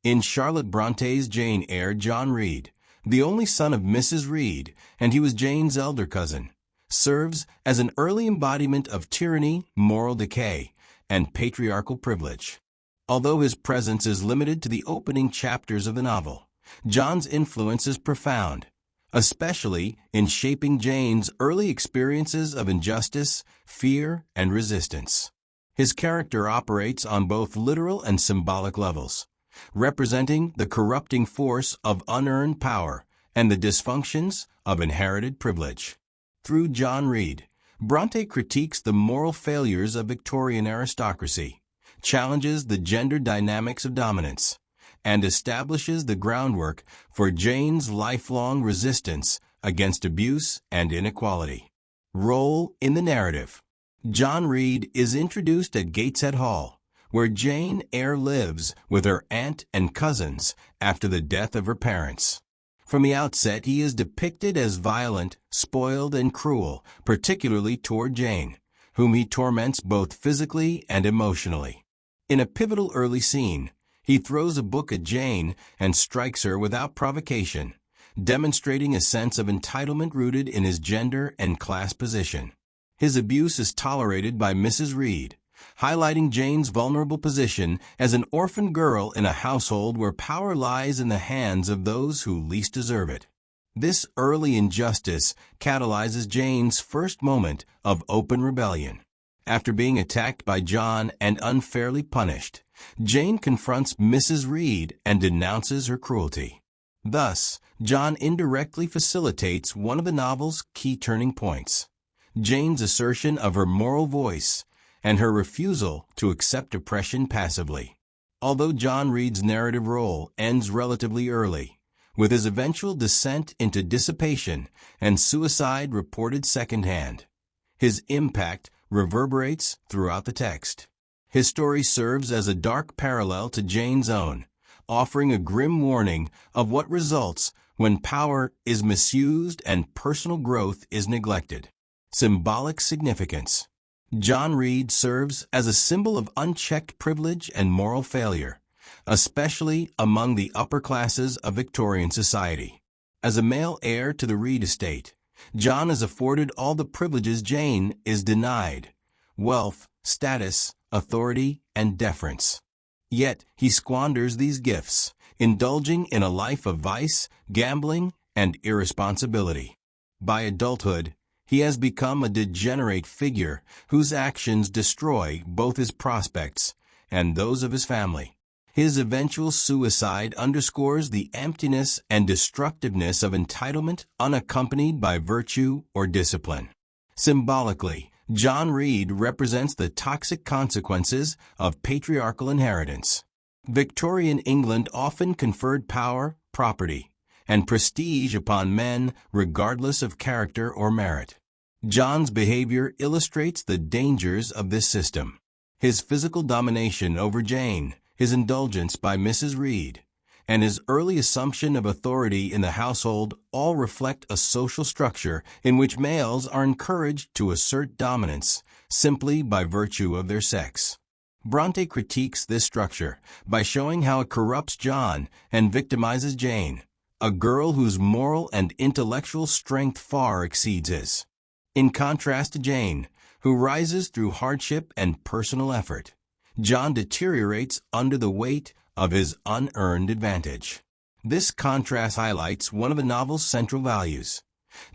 In Charlotte Bronte's Jane Eyre, John Reed, the only son of Mrs. Reed, and he was Jane's elder cousin, serves as an early embodiment of tyranny, moral decay, and patriarchal privilege. Although his presence is limited to the opening chapters of the novel, John's influence is profound, especially in shaping Jane's early experiences of injustice, fear, and resistance. His character operates on both literal and symbolic levels, representing the corrupting force of unearned power and the dysfunctions of inherited privilege. Through John Reed, Brontë critiques the moral failures of Victorian aristocracy, challenges the gender dynamics of dominance, and establishes the groundwork for Jane's lifelong resistance against abuse and inequality. Role in the narrative. John Reed is introduced at Gateshead Hall, where Jane Eyre lives with her aunt and cousins after the death of her parents. From the outset, he is depicted as violent, spoiled, and cruel, particularly toward Jane, whom he torments both physically and emotionally. In a pivotal early scene, he throws a book at Jane and strikes her without provocation, demonstrating a sense of entitlement rooted in his gender and class position. His abuse is tolerated by Mrs. Reed, highlighting Jane's vulnerable position as an orphan girl in a household where power lies in the hands of those who least deserve it. This early injustice catalyzes Jane's first moment of open rebellion. After being attacked by John and unfairly punished, Jane confronts Mrs. Reed and denounces her cruelty. Thus, John indirectly facilitates one of the novel's key turning points: Jane's assertion of her moral voice and her refusal to accept oppression passively. Although John Reed's narrative role ends relatively early, with his eventual descent into dissipation and suicide reported secondhand, his impact reverberates throughout the text. His story serves as a dark parallel to Jane's own, offering a grim warning of what results when power is misused and personal growth is neglected. Symbolic significance. John Reed serves as a symbol of unchecked privilege and moral failure, especially among the upper classes of Victorian society. As a male heir to the Reed estate, John is afforded all the privileges Jane is denied: wealth, status, authority, and deference. Yet he squanders these gifts, indulging in a life of vice, gambling, and irresponsibility. By adulthood, he has become a degenerate figure whose actions destroy both his prospects and those of his family. His eventual suicide underscores the emptiness and destructiveness of entitlement unaccompanied by virtue or discipline. Symbolically, John Reed represents the toxic consequences of patriarchal inheritance. Victorian England often conferred power, property, and prestige upon men regardless of character or merit. John's behavior illustrates the dangers of this system. His physical domination over Jane, his indulgence by Mrs. Reed, and his early assumption of authority in the household all reflect a social structure in which males are encouraged to assert dominance simply by virtue of their sex. Brontë critiques this structure by showing how it corrupts John and victimizes Jane, a girl whose moral and intellectual strength far exceeds his. In contrast to Jane, who rises through hardship and personal effort, John deteriorates under the weight of his unearned advantage. This contrast highlights one of the novel's central values.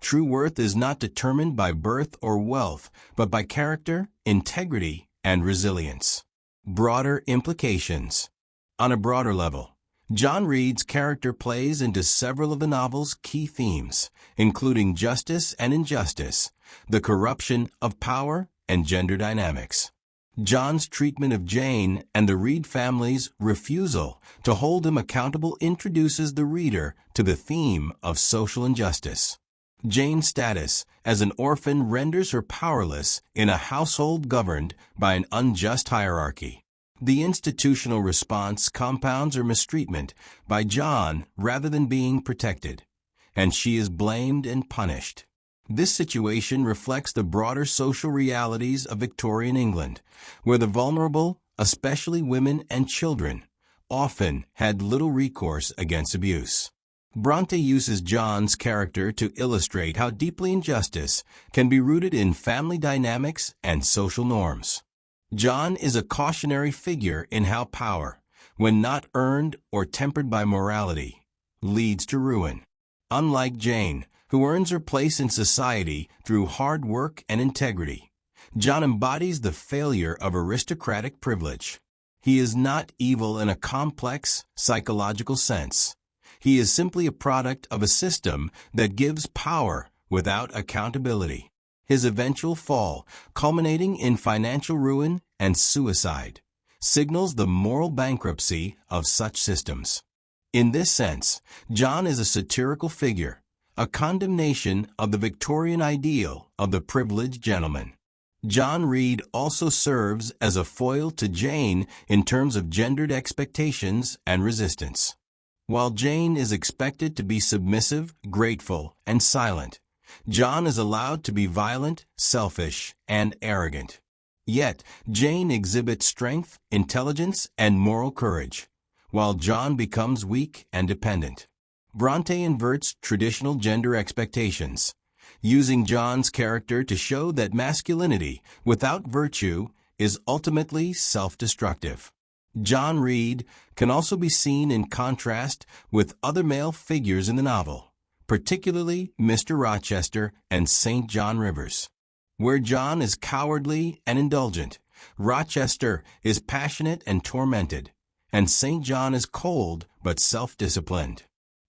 True worth is not determined by birth or wealth, but by character, integrity, and resilience. Broader implications. On a broader level, John Reed's character plays into several of the novel's key themes, including justice and injustice, the corruption of power, and gender dynamics. John's treatment of Jane and the Reed family's refusal to hold him accountable introduces the reader to the theme of social injustice. Jane's status as an orphan renders her powerless in a household governed by an unjust hierarchy. The institutional response compounds her mistreatment by John rather than being protected, and she is blamed and punished. This situation reflects the broader social realities of Victorian England, where the vulnerable, especially women and children, often had little recourse against abuse. Brontë uses John's character to illustrate how deeply injustice can be rooted in family dynamics and social norms. John is a cautionary figure in how power, when not earned or tempered by morality, leads to ruin. Unlike Jane, who earns her place in society through hard work and integrity, John embodies the failure of aristocratic privilege. He is not evil in a complex, psychological sense. He is simply a product of a system that gives power without accountability. His eventual fall, culminating in financial ruin and suicide, signals the moral bankruptcy of such systems. In this sense, John is a satirical figure, a condemnation of the Victorian ideal of the privileged gentleman. John Reed also serves as a foil to Jane in terms of gendered expectations and resistance. While Jane is expected to be submissive, grateful, and silent, John is allowed to be violent, selfish, and arrogant. Yet, Jane exhibits strength, intelligence, and moral courage, while John becomes weak and dependent. Brontë inverts traditional gender expectations, using John's character to show that masculinity without virtue is ultimately self-destructive. John Reed can also be seen in contrast with other male figures in the novel, particularly Mr. Rochester and St. John Rivers. Where John is cowardly and indulgent, Rochester is passionate and tormented, and St. John is cold but self-disciplined.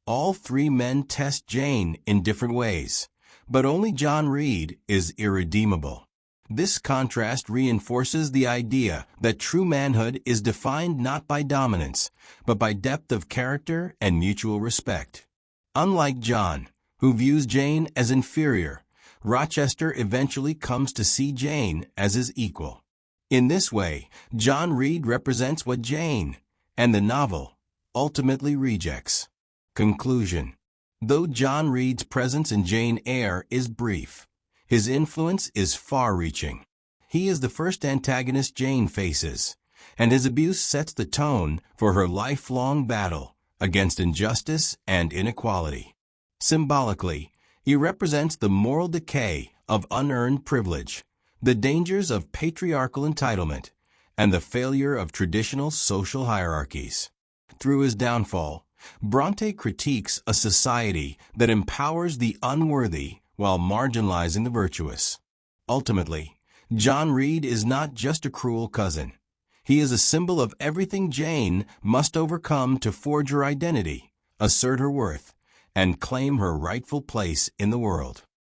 All three men test Jane in different ways, but only John Reed is irredeemable. This contrast reinforces the idea that true manhood is defined not by dominance, but by depth of character and mutual respect. Unlike John, who views Jane as inferior, Rochester eventually comes to see Jane as his equal. In this way, John Reed represents what Jane, and the novel, ultimately rejects. Conclusion. Though John Reed's presence in Jane Eyre is brief, his influence is far-reaching. He is the first antagonist Jane faces, and his abuse sets the tone for her lifelong battle against injustice and inequality. Symbolically, he represents the moral decay of unearned privilege, the dangers of patriarchal entitlement, and the failure of traditional social hierarchies. Through his downfall, Brontë critiques a society that empowers the unworthy while marginalizing the virtuous. Ultimately, John Reed is not just a cruel cousin. He is a symbol of everything Jane must overcome to forge her identity, assert her worth, and claim her rightful place in the world.